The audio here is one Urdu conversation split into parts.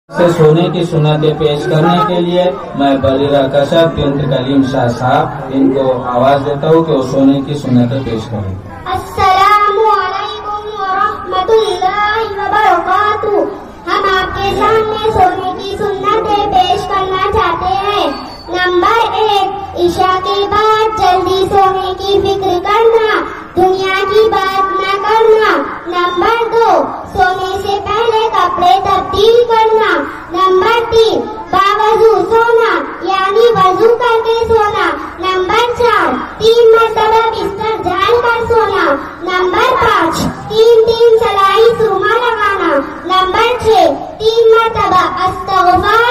سے سونے کی سنتیں پیش کرنے کے لیے میں بریرہ کشف بنت کلیم شاہ صاحب ان کو آواز دیتا ہوں کہ وہ سونے کی سنتیں پیش کریں۔ السلام علیکم ورحمۃ اللہ وبرکاتہ۔ ہم آپ کے سامنے سونے کی سنتیں پیش کرنا چاہتے ہیں۔ نمبر 1، عشاء کے بعد جلدی سونے کی فکر کرنا، دنیا کی بات نہ کرنا۔ نمبر 2، سونے سے پہلے کپڑے تبدیل کرنا۔ نمبر 3، باوضو سونا یعنی وضو کر کے سونا۔ نمبر 4، 3 مرتبہ بستر جھاڑ کر سونا۔ نمبر 5، 3 سلائی سرما لگانا۔ نمبر 6، 3 مرتبہ استغفر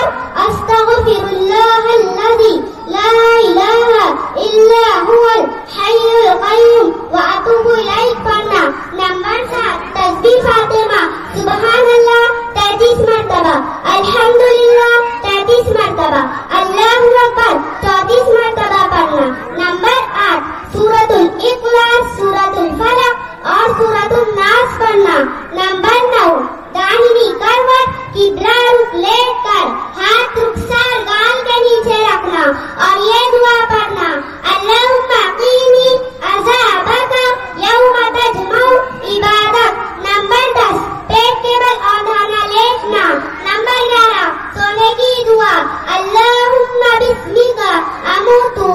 اللہ الذی لا الہ الا هو الحی القیوم واتوب الیہ پڑھنا۔ نمبر 7، تسبیح فاطمہ سبحان اللہ 33 مرتبہ، الحمدللہ 33 مرتبہ، اللہ اکبر 34 مرتبہ پڑھنا۔ نمبر 8، سورۃ الاخلاص، سورۃ الفلق اور سورۃ الناس پڑھنا۔ نمبر 9، داہنی کروٹ قبلہ رخ لیٹ کر ہاتھ رخسار گال کے نیچے رکھنا اور یہ دعا پڑھنا، اللہم قینی عذابک یوم تجمع عبادک۔ نمبر 10، پیٹ کے بل اور دھانا لیٹنا۔ نمبر 11، سونے کی دعا، اللہم بسمک اموت و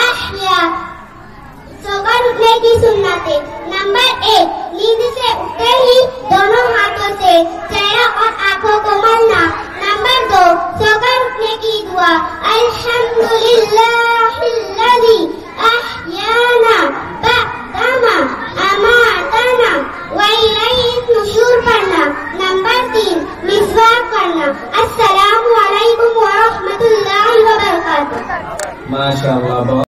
احیا۔ سو کر اٹھنے کی سنتیں۔ نمبر 1، نیند سے اٹھتے ہی دونوں ہاتھوں سے چہرہ اور آنکھوں کو ملنا۔ نمبر 2، سو کر اٹھنے کی دعا، الحمدللہ الذی احیانا بعدما اماتنا والیہ النشور پڑھنا۔ نمبر 3، مسواک کرنا۔ السلام علیکم ورحمۃ اللہ وبرکاتہ۔ ماشاء اللہ۔